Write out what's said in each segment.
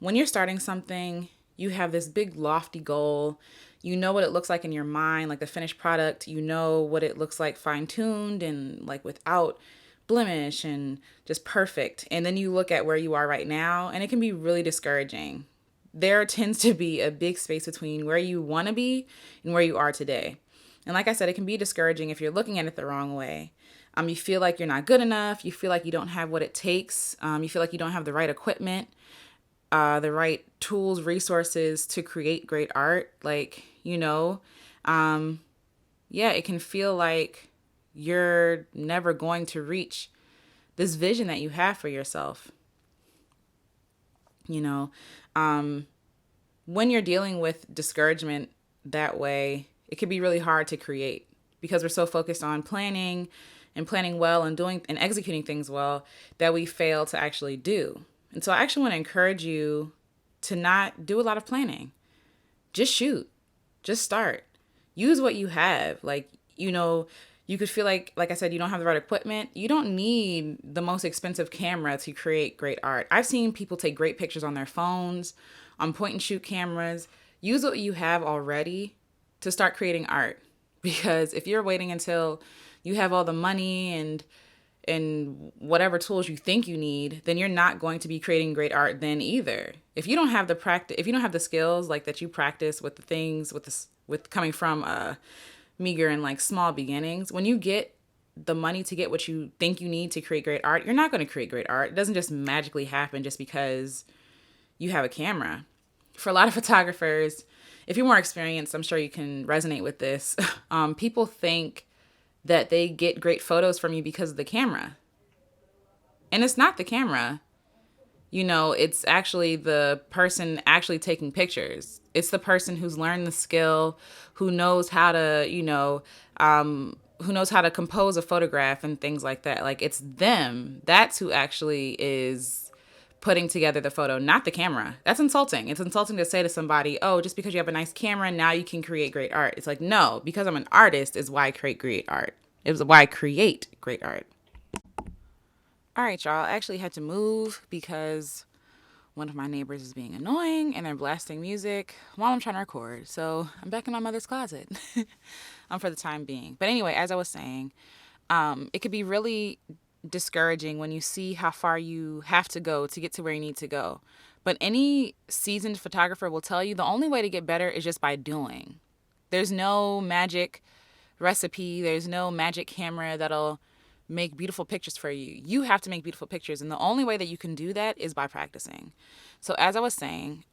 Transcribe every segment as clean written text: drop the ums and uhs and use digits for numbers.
when you're starting something, you have this big lofty goal. You know what it looks like in your mind, like the finished product. You know what it looks like fine tuned and like without blemish and just perfect. And then you look at where you are right now, and it can be really discouraging. There tends to be a big space between where you want to be and where you are today. And like I said, it can be discouraging if you're looking at it the wrong way. You feel like you're not good enough. You feel like you don't have what it takes. You feel like you don't have the right equipment, the right tools, resources to create great art. Um, yeah, it can feel like you're never going to reach this vision that you have for yourself. You know, um, when you're dealing with discouragement that way, it can be really hard to create because we're so focused on planning and planning well and doing and executing things well that we fail to actually do. And so I actually want to encourage you to not do a lot of planning. Just shoot. Just start. Use what you have. You could feel like I said, you don't have the right equipment. You don't need the most expensive camera to create great art. I've seen people take great pictures on their phones, on point and shoot cameras. Use what you have already to start creating art. Because if you're waiting until you have all the money and whatever tools you think you need, then you're not going to be creating great art then either. If you don't have the practice, if you don't have the skills like that you practice with the things with coming from meager and like small beginnings, when you get the money to get what you think you need to create great art, you're not going to create great art. It doesn't just magically happen just because you have a camera. For a lot of photographers, if you're more experienced, I'm sure you can resonate with this. People think that they get great photos from you because of the camera. And it's not the camera. It's actually the person actually taking pictures. It's the person who's learned the skill, who knows how to, who knows how to compose a photograph and things like that. Like, it's them. That's who actually is putting together the photo, not the camera. That's insulting. It's insulting to say to somebody, oh, just because you have a nice camera, now you can create great art. It's like, no, because I'm an artist is why I create great art. It was why I create great art. All right, y'all. I actually had to move because one of my neighbors is being annoying and they're blasting music while I'm trying to record. So I'm back in my mother's closet for the time being. But anyway, as I was saying, it could be really discouraging when you see how far you have to go to get to where you need to go. But any seasoned photographer will tell you the only way to get better is just by doing. There's no magic recipe. There's no magic camera that'll make beautiful pictures for you. You have to make beautiful pictures. And the only way that you can do that is by practicing. So as I was saying,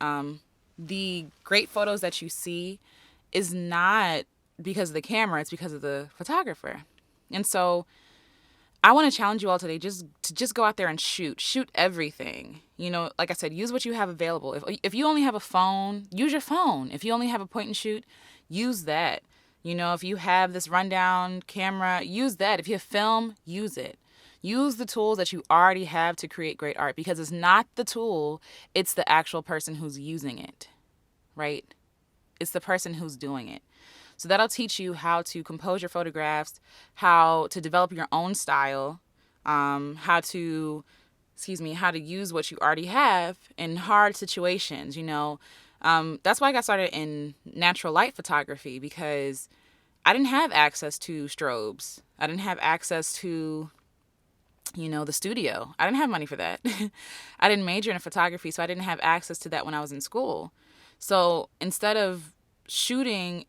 the great photos that you see is not because of the camera. It's because of the photographer. And so I want to challenge you all today just go out there and shoot everything. Like I said, use what you have available. If you only have a phone, use your phone. If you only have a point and shoot, use that. If you have this rundown camera, use that. If you have film, use it. Use the tools that you already have to create great art, because it's not the tool, it's the actual person who's using it, right? It's the person who's doing it. So that'll teach you how to compose your photographs, how to develop your own style, how to use what you already have in hard situations. That's why I got started in natural light photography, because I didn't have access to strobes. I didn't have access to, the studio. I didn't have money for that. I didn't major in photography, so I didn't have access to that when I was in school. So instead of waiting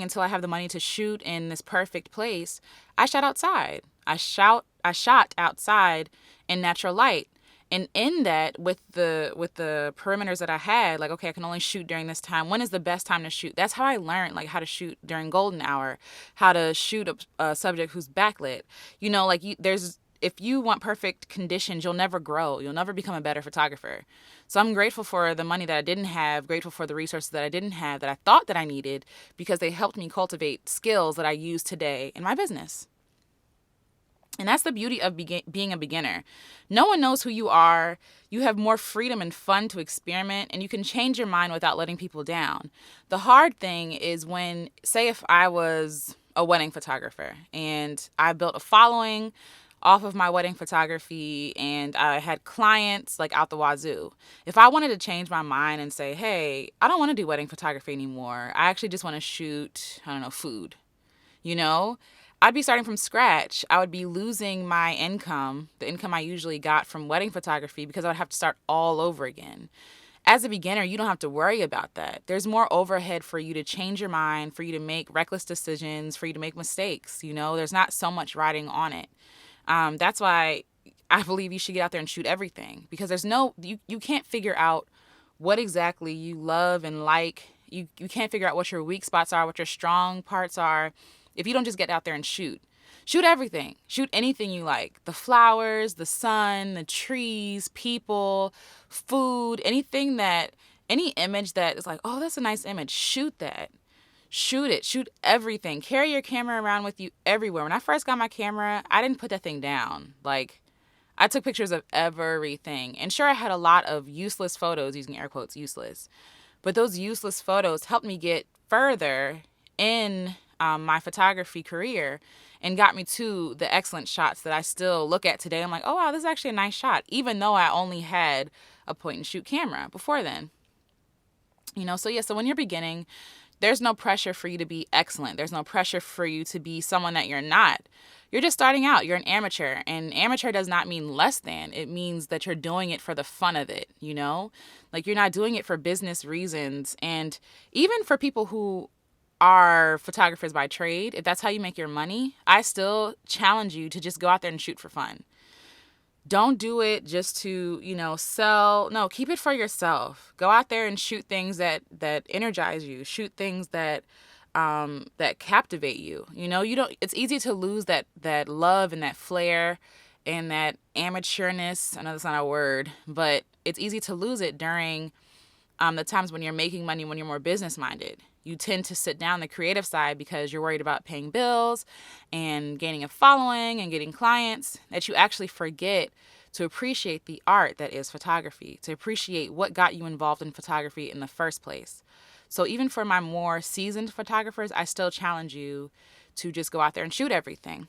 until I have the money to shoot in this perfect place, I shot outside. I shot outside in natural light. And in that, with the perimeters that I had, like, okay, I can only shoot during this time. When is the best time to shoot? That's how I learned, like, how to shoot during golden hour, how to shoot a subject who's backlit. If you want perfect conditions, you'll never grow. You'll never become a better photographer. So I'm grateful for the money that I didn't have, grateful for the resources that I didn't have, that I thought that I needed, because they helped me cultivate skills that I use today in my business. And that's the beauty of being a beginner. No one knows who you are. You have more freedom and fun to experiment, and you can change your mind without letting people down. The hard thing is when, say if I was a wedding photographer and I built a following off of my wedding photography and I had clients like out the wazoo. If I wanted to change my mind and say, hey, I don't want to do wedding photography anymore, I actually just want to shoot, I don't know, food, you know, I'd be starting from scratch. I would be losing my income, the income I usually got from wedding photography, because I would have to start all over again. As a beginner, you don't have to worry about that. There's more overhead for you to change your mind, for you to make reckless decisions, for you to make mistakes. You know, there's not so much riding on it. That's why I believe you should get out there and shoot everything, because you can't figure out what exactly you love and like. You can't figure out what your weak spots are, what your strong parts are, if you don't just get out there and shoot. Shoot everything. Shoot anything you like. The flowers, the sun, the trees, people, food, any image that is like, oh, that's a nice image. Shoot that. Shoot it. Shoot everything. Carry your camera around with you everywhere. When I first got my camera, I didn't put that thing down. Like, I took pictures of everything. And sure, I had a lot of useless photos, using air quotes, useless. But those useless photos helped me get further in my photography career and got me to the excellent shots that I still look at today. I'm like, oh, wow, this is actually a nice shot, even though I only had a point and shoot camera before then. You know, so when you're beginning, there's no pressure for you to be excellent. There's no pressure for you to be someone that you're not. You're just starting out. You're an amateur. And amateur does not mean less than. It means that you're doing it for the fun of it, you know? Like, you're not doing it for business reasons. And even for people who are photographers by trade, if that's how you make your money, I still challenge you to just go out there and shoot for fun. Don't do it just to, sell. No, keep it for yourself. Go out there and shoot things that energize you. Shoot things that captivate you. It's easy to lose that love and that flair and that amateurness. I know that's not a word, but it's easy to lose it during the times when you're making money, when you're more business minded. You tend to sit down the creative side because you're worried about paying bills and gaining a following and getting clients, that you actually forget to appreciate the art that is photography, to appreciate what got you involved in photography in the first place. So even for my more seasoned photographers, I still challenge you to just go out there and shoot everything.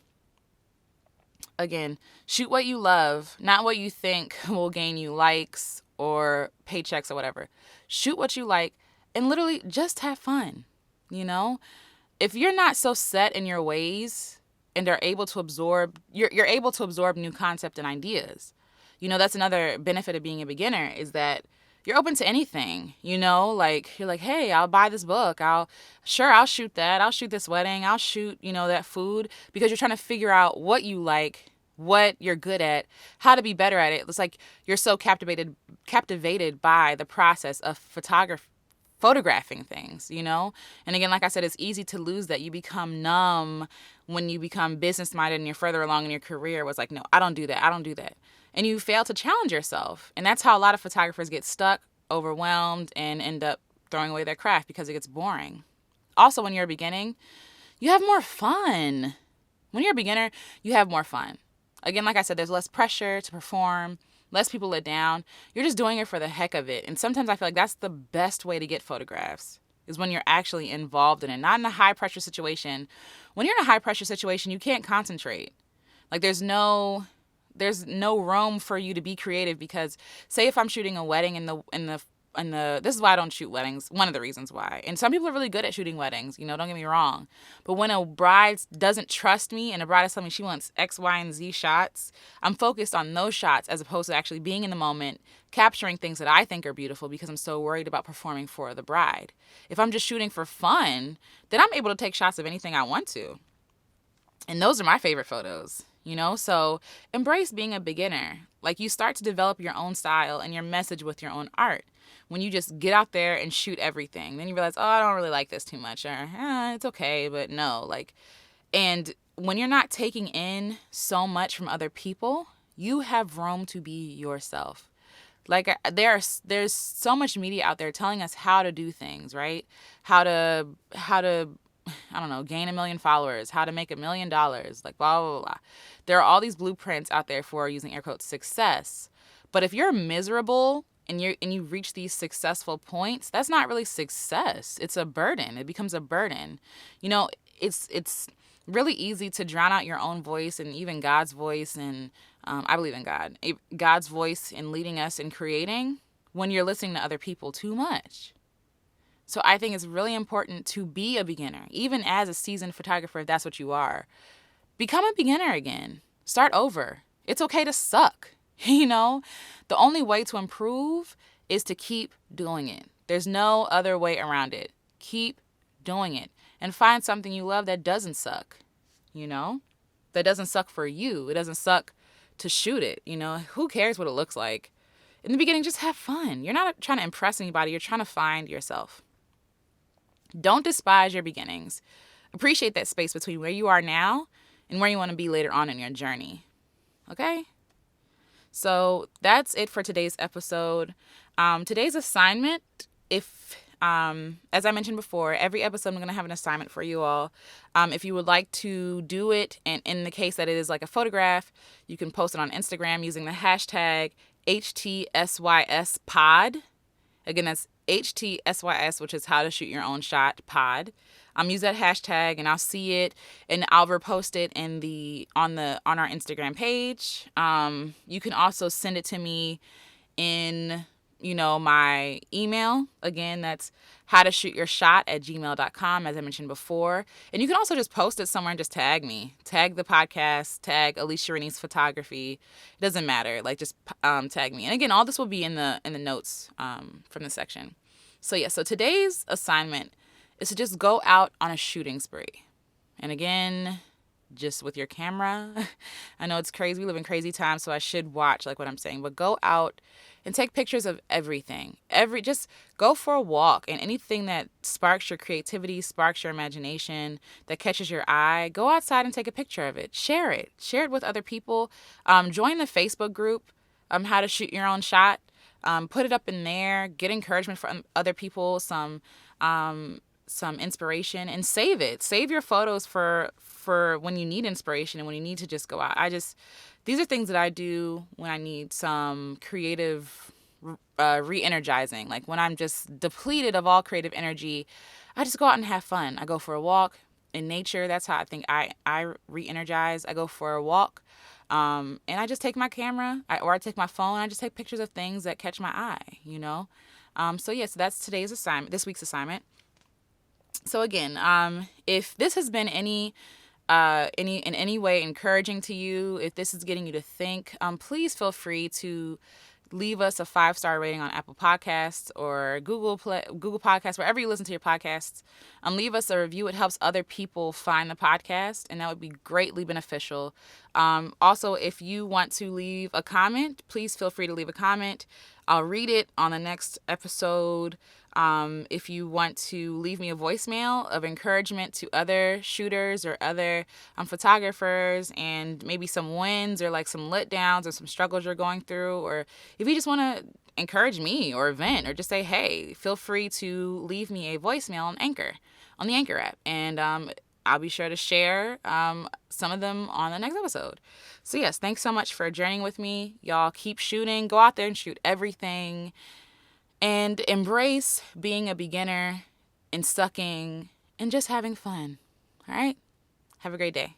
Again, shoot what you love, not what you think will gain you likes or paychecks or whatever. Shoot what you like and literally just have fun. If you're not so set in your ways and are able to absorb, you're able to absorb new concept and ideas. That's another benefit of being a beginner, is that you're open to anything. Like, you're like, hey, I'll buy this book. I'll shoot that. I'll shoot this wedding. I'll shoot, that food, because you're trying to figure out what you like, what you're good at, how to be better at it. It's like you're so captivated by the process of photographing things, And again, like I said, it's easy to lose that. You become numb when you become business-minded and you're further along in your career. It was like, no, I don't do that. And you fail to challenge yourself. And that's how a lot of photographers get stuck, overwhelmed, and end up throwing away their craft because it gets boring. Also, when you're beginning, you have more fun. When you're a beginner, you have more fun. Again, like I said, there's less pressure to perform, less people let down. You're just doing it for the heck of it. And sometimes I feel like that's the best way to get photographs, is when you're actually involved in it, not in a high-pressure situation. When you're in a high-pressure situation, you can't concentrate. Like, there's no room for you to be creative, because say if I'm shooting a wedding in the this is why I don't shoot weddings, one of the reasons why. And some people are really good at shooting weddings, don't get me wrong. But when a bride doesn't trust me and a bride is telling me she wants X, Y, and Z shots, I'm focused on those shots as opposed to actually being in the moment, capturing things that I think are beautiful, because I'm so worried about performing for the bride. If I'm just shooting for fun, then I'm able to take shots of anything I want to. And those are my favorite photos. So embrace being a beginner. Like, you start to develop your own style and your message with your own art when you just get out there and shoot everything. Then you realize, oh, I don't really like this too much, or it's okay, but no. And when you're not taking in so much from other people, you have room to be yourself. Like, there's so much media out there telling us how to do things, right? How to I don't know, gain 1 million followers, how to make $1 million, like blah, blah, blah. There are all these blueprints out there for, using air quotes, success. But if you're miserable and you reach these successful points, that's not really success. It's a burden. It becomes a burden. It's really easy to drown out your own voice and even God's voice. And I believe in God. God's voice in leading us in creating when you're listening to other people too much. So I think it's really important to be a beginner, even as a seasoned photographer, if that's what you are. Become a beginner again. Start over. It's okay to suck. The only way to improve is to keep doing it. There's no other way around it. Keep doing it and find something you love that doesn't suck, that doesn't suck for you. It doesn't suck to shoot it. Who cares what it looks like? In the beginning, just have fun. You're not trying to impress anybody. You're trying to find yourself. Don't despise your beginnings. Appreciate that space between where you are now and where you want to be later on in your journey. Okay? So that's it for today's episode. Today's assignment, as I mentioned before, every episode I'm going to have an assignment for you all. If you would like to do it, and in the case that it is like a photograph, you can post it on Instagram using the hashtag HTSYSPod. Again, that's HTSYS, which is how to shoot your own shot pod. Use that hashtag and I'll see it and I'll repost it on our Instagram page. You can also send it to me in my email. Again, that's howtoshootyourshot@gmail.com, as I mentioned before. And you can also just post it somewhere and just tag me. Tag the podcast, tag Alecia Renece Photography. It doesn't matter. Just tag me. And again, all this will be in the notes from the section. So today's assignment is to just go out on a shooting spree. And again, just with your camera. I know it's crazy. We live in crazy times, so I should watch what I'm saying. But go out and take pictures of everything. Just go for a walk, and anything that sparks your creativity, sparks your imagination, that catches your eye, go outside and take a picture of it. Share it. Share it with other people. Join the Facebook group, How to Shoot Your Own Shot. Put it up in there. Get encouragement from other people, some inspiration, and save it. Save your photos for when you need inspiration and when you need to just go out. These are things that I do when I need some creative re-energizing. When I'm just depleted of all creative energy, I just go out and have fun. I go for a walk in nature. That's how I think I re-energize. I go for a walk and I just take my camera or I take my phone and I just take pictures of things that catch my eye, So that's this week's assignment. So again, if this has been in any way encouraging to you, if this is getting you to think, please feel free to leave us a 5-star rating on Apple Podcasts or Google Podcasts, wherever you listen to your podcasts. Leave us a review. It helps other people find the podcast, and that would be greatly beneficial. Also, if you want to leave a comment, please feel free to leave a comment. I'll read it on the next episode. If you want to leave me a voicemail of encouragement to other shooters or other photographers, and maybe some wins or some letdowns or some struggles you're going through, or if you just want to encourage me or vent or just say, hey, feel free to leave me a voicemail on the Anchor app. And I'll be sure to share some of them on the next episode. So yes, thanks so much for journeying with me. Y'all keep shooting. Go out there and shoot everything. And embrace being a beginner and sucking and just having fun. All right? Have a great day.